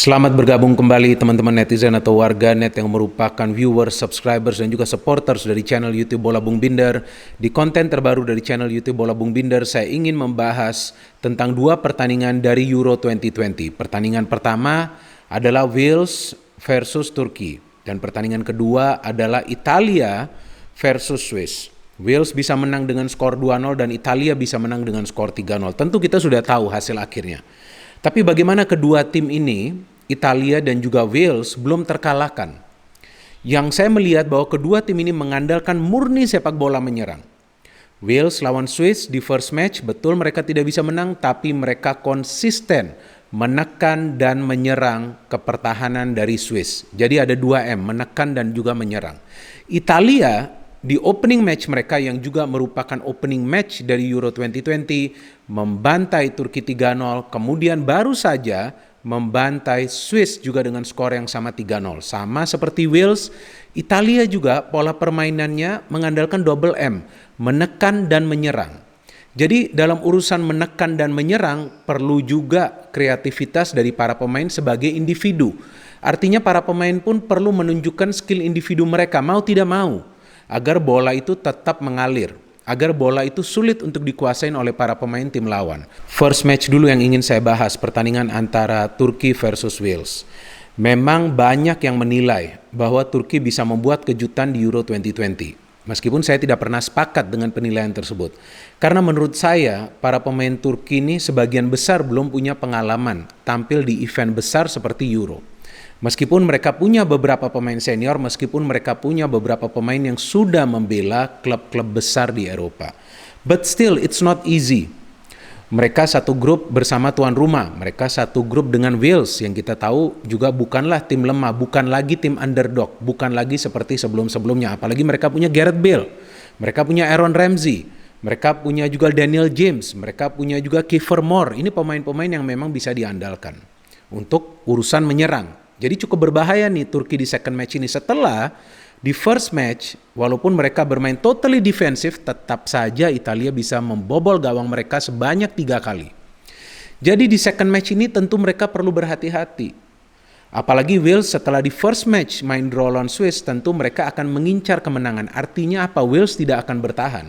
Selamat bergabung kembali teman-teman netizen atau warga net yang merupakan viewers, subscribers, dan juga supporters dari channel YouTube Bola Bung Binder. Di konten terbaru dari channel YouTube Bola Bung Binder, saya ingin membahas tentang dua pertandingan dari Euro 2020. Pertandingan pertama adalah Wales versus Turki, dan pertandingan kedua adalah Italia versus Swiss. Wales bisa menang dengan skor 2-0 dan Italia bisa menang dengan skor 3-0. Tentu kita sudah tahu hasil akhirnya. Tapi bagaimana kedua tim ini, Italia dan juga Wales, belum terkalahkan. Yang saya melihat bahwa kedua tim ini mengandalkan murni sepak bola menyerang. Wales lawan Swiss di first match, betul mereka tidak bisa menang, tapi mereka konsisten menekan dan menyerang ke pertahanan dari Swiss. Jadi ada 2M, menekan dan juga menyerang. Italia di opening match mereka yang juga merupakan opening match dari Euro 2020 membantai Turki 3-0, kemudian baru saja membantai Swiss juga dengan skor yang sama 3-0. Sama seperti Wales, Italia juga pola permainannya mengandalkan double M, menekan dan menyerang. Jadi dalam urusan menekan dan menyerang perlu juga kreativitas dari para pemain sebagai individu. Artinya para pemain pun perlu menunjukkan skill individu mereka, mau tidak mau, agar bola itu tetap mengalir, agar bola itu sulit untuk dikuasain oleh para pemain tim lawan. First match dulu yang ingin saya bahas, pertandingan antara Turki versus Wales. Memang banyak yang menilai bahwa Turki bisa membuat kejutan di Euro 2020. Meskipun saya tidak pernah sepakat dengan penilaian tersebut. Karena menurut saya, para pemain Turki ini sebagian besar belum punya pengalaman tampil di event besar seperti Euro. Meskipun mereka punya beberapa pemain senior, meskipun mereka punya beberapa pemain yang sudah membela klub-klub besar di Eropa. But still, it's not easy. Mereka satu grup bersama tuan rumah, mereka satu grup dengan Wales yang kita tahu juga bukanlah tim lemah, bukan lagi tim underdog, bukan lagi seperti sebelum-sebelumnya. Apalagi mereka punya Gareth Bale, mereka punya Aaron Ramsey, mereka punya juga Daniel James, mereka punya juga Kiefer Moore. Ini pemain-pemain yang memang bisa diandalkan untuk urusan menyerang. Jadi cukup berbahaya nih Turki di second match ini. Setelah di first match, walaupun mereka bermain totally defensif, tetap saja Italia bisa membobol gawang mereka sebanyak 3 kali. Jadi di second match ini tentu mereka perlu berhati-hati. Apalagi Wales setelah di first match main draw lawan Swiss, tentu mereka akan mengincar kemenangan. Artinya apa? Wales tidak akan bertahan.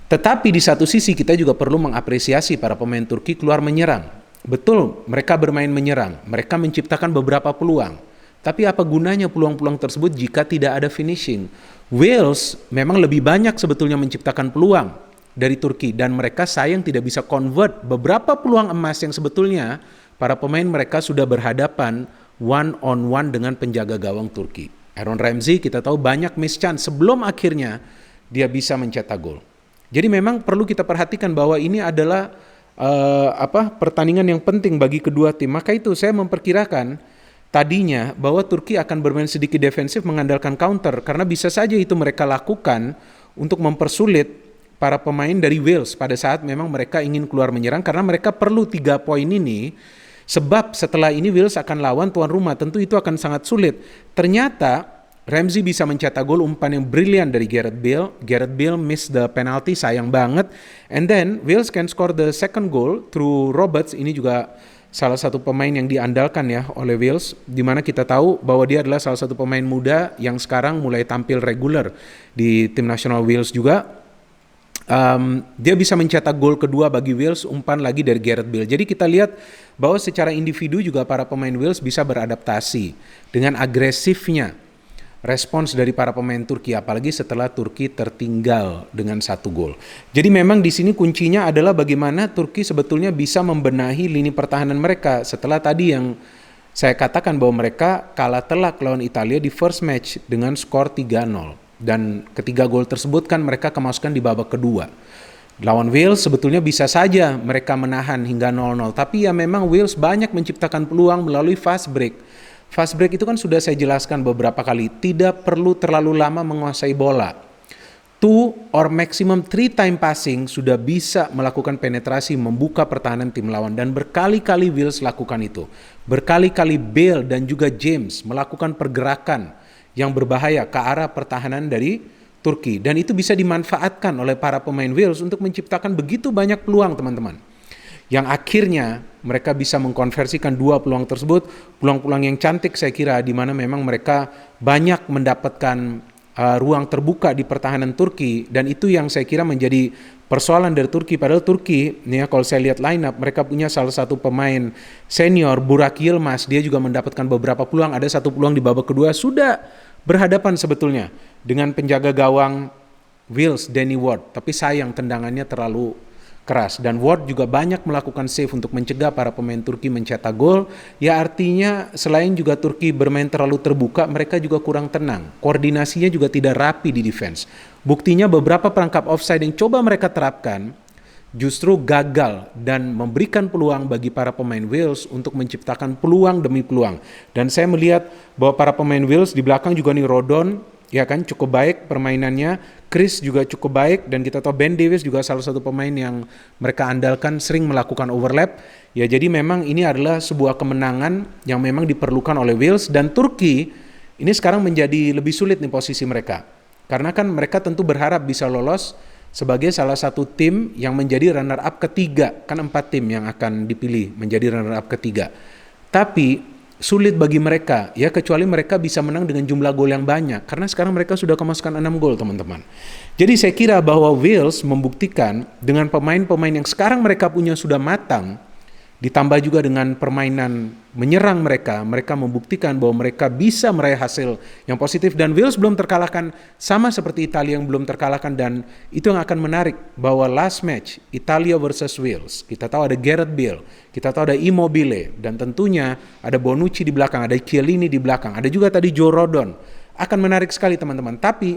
Tetapi di satu sisi kita juga perlu mengapresiasi para pemain Turki keluar menyerang. Betul, mereka bermain menyerang, mereka menciptakan beberapa peluang. Tapi apa gunanya peluang-peluang tersebut jika tidak ada finishing? Wales memang lebih banyak sebetulnya menciptakan peluang dari Turki, dan mereka sayang tidak bisa convert beberapa peluang emas yang sebetulnya para pemain mereka sudah berhadapan one on one dengan penjaga gawang Turki. Aaron Ramsey kita tahu banyak miss chance sebelum akhirnya dia bisa mencetak gol. Jadi memang perlu kita perhatikan bahwa ini adalah pertandingan yang penting bagi kedua tim. Maka itu saya memperkirakan tadinya bahwa Turki akan bermain sedikit defensif mengandalkan counter, karena bisa saja itu mereka lakukan untuk mempersulit para pemain dari Wales pada saat memang mereka ingin keluar menyerang, karena mereka perlu 3 poin ini. Sebab setelah ini Wales akan lawan tuan rumah, tentu itu akan sangat sulit. Ternyata Ramsey bisa mencetak gol, umpan yang brilian dari Gareth Bale. Gareth Bale miss the penalty, sayang banget. And then Wales can score the second goal through Roberts. Ini juga salah satu pemain yang diandalkan ya oleh Wales, di mana kita tahu bahwa dia adalah salah satu pemain muda yang sekarang mulai tampil reguler di tim nasional Wales juga. Dia bisa mencetak gol kedua bagi Wales, umpan lagi dari Gareth Bale. Jadi kita lihat bahwa secara individu juga para pemain Wales bisa beradaptasi dengan agresifnya respons dari para pemain Turki, apalagi setelah Turki tertinggal dengan 1 gol. Jadi memang di sini kuncinya adalah bagaimana Turki sebetulnya bisa membenahi lini pertahanan mereka setelah tadi yang saya katakan bahwa mereka kalah telak lawan Italia di first match dengan skor 3-0. Dan ketiga gol tersebut kan mereka kemasukan di babak kedua. Lawan Wales sebetulnya bisa saja mereka menahan hingga 0-0, tapi ya memang Wales banyak menciptakan peluang melalui fast break. Fast break itu kan sudah saya jelaskan beberapa kali, tidak perlu terlalu lama menguasai bola. 2 or maximum 3 time passing sudah bisa melakukan penetrasi, membuka pertahanan tim lawan, dan berkali-kali Wales lakukan itu. Berkali-kali Bale dan juga James melakukan pergerakan yang berbahaya ke arah pertahanan dari Turki, dan itu bisa dimanfaatkan oleh para pemain Wales untuk menciptakan begitu banyak peluang, teman-teman. yang akhirnya mereka bisa mengkonversikan dua peluang tersebut, peluang-peluang yang cantik saya kira, di mana memang mereka banyak mendapatkan ruang terbuka di pertahanan Turki, dan itu yang saya kira menjadi persoalan dari Turki. Padahal Turki, nih ya, kalau saya lihat line up, mereka punya salah satu pemain senior, Burak Yilmaz, dia juga mendapatkan beberapa peluang, ada satu peluang di babak kedua, sudah berhadapan sebetulnya dengan penjaga gawang Wales, Danny Ward, tapi sayang tendangannya terlalu keras, dan Ward juga banyak melakukan save untuk mencegah para pemain Turki mencetak gol. Ya artinya selain juga Turki bermain terlalu terbuka, mereka juga kurang tenang, koordinasinya juga tidak rapi di defense. Buktinya beberapa perangkap offside yang coba mereka terapkan justru gagal dan memberikan peluang bagi para pemain Wales untuk menciptakan peluang demi peluang. Dan saya melihat bahwa para pemain Wales di belakang juga nih, Rodon ya kan cukup baik permainannya, Chris juga cukup baik, dan kita tahu Ben Davies juga salah satu pemain yang mereka andalkan sering melakukan overlap. Ya jadi memang ini adalah sebuah kemenangan yang memang diperlukan oleh Wales, dan Turki ini sekarang menjadi lebih sulit nih posisi mereka. Karena kan mereka tentu berharap bisa lolos sebagai salah satu tim yang menjadi runner up ketiga. Kan 4 tim yang akan dipilih menjadi runner up ketiga. Tapi sulit bagi mereka, ya kecuali mereka bisa menang dengan jumlah gol yang banyak. Karena sekarang mereka sudah kemasukan 6 gol teman-teman. Jadi saya kira bahwa Wales membuktikan dengan pemain-pemain yang sekarang mereka punya sudah matang, ditambah juga dengan permainan menyerang mereka membuktikan bahwa mereka bisa meraih hasil yang positif. Dan Wales belum terkalahkan, sama seperti Italia yang belum terkalahkan, dan itu yang akan menarik bahwa last match Italia versus Wales, kita tahu ada Gareth Bale, kita tahu ada Immobile, dan tentunya ada Bonucci di belakang, ada Chiellini di belakang, ada juga tadi Joe Rodon. Akan menarik sekali teman-teman, tapi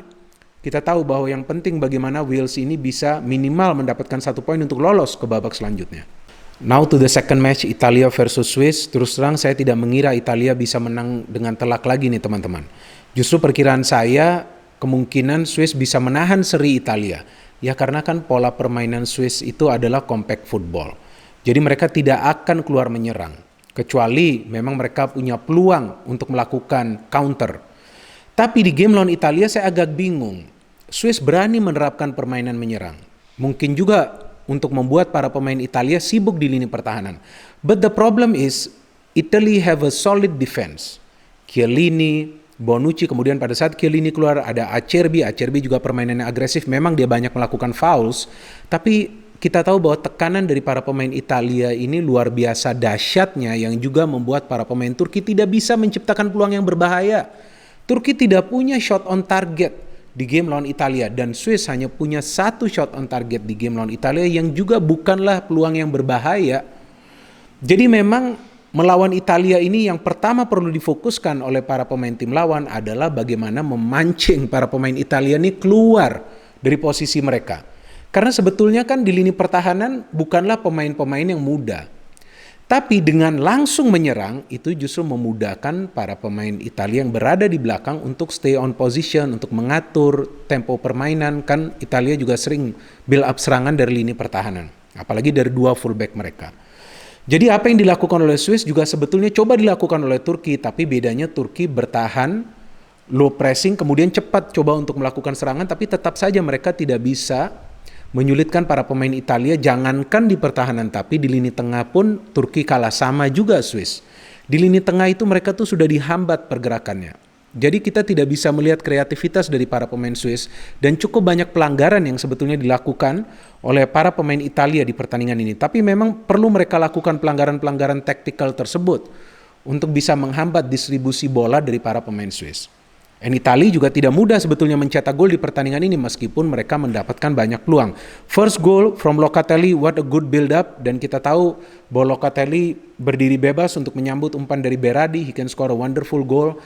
kita tahu bahwa yang penting bagaimana Wales ini bisa minimal mendapatkan 1 poin untuk lolos ke babak selanjutnya. Now to the second match, Italia versus Swiss. Terus terang saya tidak mengira Italia bisa menang dengan telak lagi nih teman-teman. Justru perkiraan saya kemungkinan Swiss bisa menahan seri Italia. Ya karena kan pola permainan Swiss itu adalah compact football. Jadi mereka tidak akan keluar menyerang. Kecuali memang mereka punya peluang untuk melakukan counter. Tapi di game lawan Italia saya agak bingung. Swiss berani menerapkan permainan menyerang. Mungkin juga untuk membuat para pemain Italia sibuk di lini pertahanan. But the problem is Italy have a solid defense. Chiellini, Bonucci, kemudian pada saat Chiellini keluar ada Acerbi juga permainannya agresif, memang dia banyak melakukan fouls, tapi kita tahu bahwa tekanan dari para pemain Italia ini luar biasa dahsyatnya, yang juga membuat para pemain Turki tidak bisa menciptakan peluang yang berbahaya. Turki tidak punya shot on target di game lawan Italia, dan Swiss hanya punya 1 shot on target di game lawan Italia yang juga bukanlah peluang yang berbahaya. Jadi memang melawan Italia ini yang pertama perlu difokuskan oleh para pemain tim lawan adalah bagaimana memancing para pemain Italia ini keluar dari posisi mereka. Karena sebetulnya kan di lini pertahanan bukanlah pemain-pemain yang muda. Tapi dengan langsung menyerang itu justru memudahkan para pemain Italia yang berada di belakang untuk stay on position, untuk mengatur tempo permainan. Kan Italia juga sering build up serangan dari lini pertahanan, apalagi dari 2 fullback mereka. Jadi apa yang dilakukan oleh Swiss juga sebetulnya coba dilakukan oleh Turki, tapi bedanya Turki bertahan, low pressing, kemudian cepat coba untuk melakukan serangan, tapi tetap saja mereka tidak bisa menyulitkan para pemain Italia. Jangankan di pertahanan, tapi di lini tengah pun Turki kalah, sama juga Swiss. Di lini tengah itu mereka tuh sudah dihambat pergerakannya. Jadi kita tidak bisa melihat kreativitas dari para pemain Swiss, dan cukup banyak pelanggaran yang sebetulnya dilakukan oleh para pemain Italia di pertandingan ini. Tapi memang perlu mereka lakukan pelanggaran-pelanggaran taktikal tersebut untuk bisa menghambat distribusi bola dari para pemain Swiss. And Italia juga tidak mudah sebetulnya mencetak gol di pertandingan ini meskipun mereka mendapatkan banyak peluang. First goal from Locatelli, what a good build up, dan kita tahu bahwa Locatelli berdiri bebas untuk menyambut umpan dari Berardi, he can score a wonderful goal.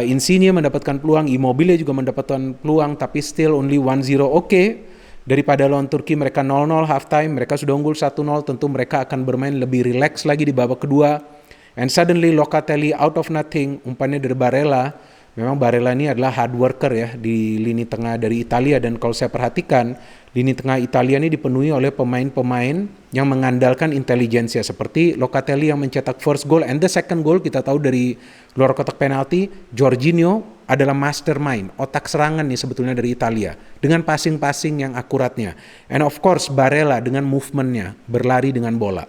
Insigne mendapatkan peluang, Immobile juga mendapatkan peluang, tapi still only 1-0. Oke, daripada lawan Turki mereka 0-0 halftime, mereka sudah unggul 1-0, tentu mereka akan bermain lebih relax lagi di babak kedua. And suddenly Locatelli out of nothing, umpannya dari Barella. Memang Barella ini adalah hard worker ya di lini tengah dari Italia, dan kalau saya perhatikan lini tengah Italia ini dipenuhi oleh pemain-pemain yang mengandalkan intelijensia seperti Locatelli yang mencetak first goal, and the second goal kita tahu dari luar kotak penalti. Jorginho adalah mastermind, otak serangan nih sebetulnya dari Italia dengan passing-passing yang akuratnya, and of course Barella dengan movementnya berlari dengan bola.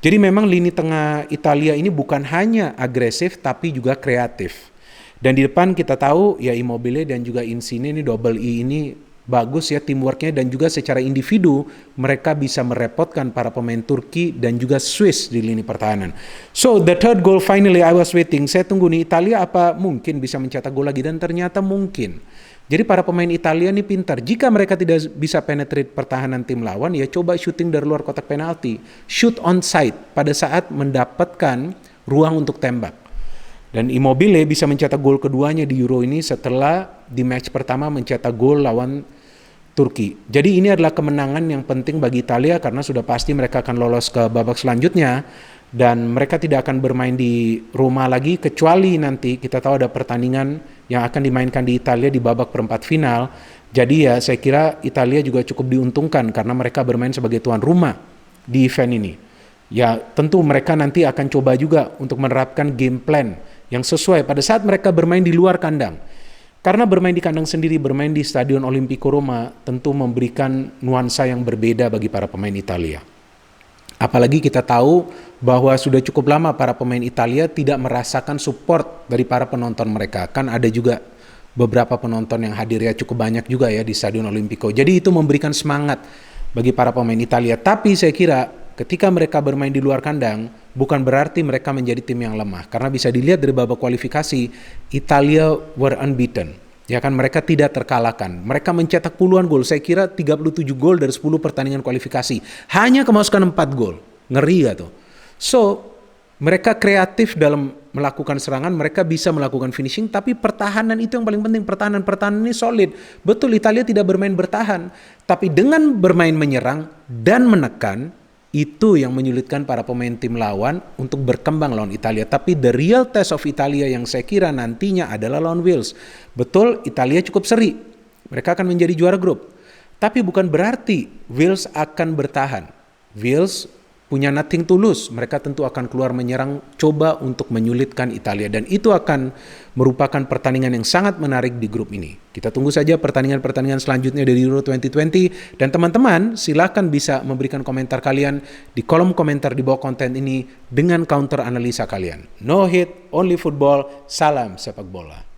Jadi memang lini tengah Italia ini bukan hanya agresif tapi juga kreatif. Dan di depan kita tahu ya Immobile dan juga Insigne ini double I ini bagus ya teamworknya, dan juga secara individu mereka bisa merepotkan para pemain Turki dan juga Swiss di lini pertahanan. So the third goal finally I was waiting. Saya tunggu nih Italia apa mungkin bisa mencetak gol lagi, dan ternyata mungkin. Jadi para pemain Italia ini pintar. Jika mereka tidak bisa penetrate pertahanan tim lawan, ya coba shooting dari luar kotak penalti. Shoot on side pada saat mendapatkan ruang untuk tembak. Dan Immobile bisa mencetak gol keduanya di Euro ini setelah di match pertama mencetak gol lawan Turki. Jadi ini adalah kemenangan yang penting bagi Italia karena sudah pasti mereka akan lolos ke babak selanjutnya. Dan mereka tidak akan bermain di rumah lagi kecuali nanti kita tahu ada pertandingan yang akan dimainkan di Italia di babak perempat final. Jadi ya saya kira Italia juga cukup diuntungkan karena mereka bermain sebagai tuan rumah di event ini. Ya tentu mereka nanti akan coba juga untuk menerapkan game plan yang sesuai pada saat mereka bermain di luar kandang. Karena bermain di kandang sendiri, bermain di Stadion Olimpico Roma tentu memberikan nuansa yang berbeda bagi para pemain Italia. Apalagi kita tahu bahwa sudah cukup lama para pemain Italia tidak merasakan support dari para penonton mereka. Kan ada juga beberapa penonton yang hadir ya cukup banyak juga ya di Stadion Olimpico. Jadi itu memberikan semangat bagi para pemain Italia. Tapi saya kira ketika mereka bermain di luar kandang bukan berarti mereka menjadi tim yang lemah. Karena bisa dilihat dari babak kualifikasi Italia were unbeaten. Ya kan mereka tidak terkalahkan. Mereka mencetak puluhan gol. Saya kira 37 gol dari 10 pertandingan kualifikasi. Hanya kemasukan 4 gol. Ngeri gak tuh? So, mereka kreatif dalam melakukan serangan. Mereka bisa melakukan finishing. Tapi pertahanan itu yang paling penting. Pertahanan ini solid. Betul Italia tidak bermain bertahan. Tapi dengan bermain menyerang dan menekan, itu yang menyulitkan para pemain tim lawan untuk berkembang lawan Italia. Tapi the real test of Italia yang saya kira nantinya adalah lawan Wales. Betul, Italia cukup seri. Mereka akan menjadi juara grup. Tapi bukan berarti Wales akan bertahan. Wales punya nothing to lose. Mereka tentu akan keluar menyerang, coba untuk menyulitkan Italia. Dan itu akan merupakan pertandingan yang sangat menarik di grup ini. Kita tunggu saja pertandingan-pertandingan selanjutnya dari Euro 2020. Dan teman-teman silakan bisa memberikan komentar kalian di kolom komentar di bawah konten ini dengan counter analisa kalian. No hate, only football. Salam sepak bola.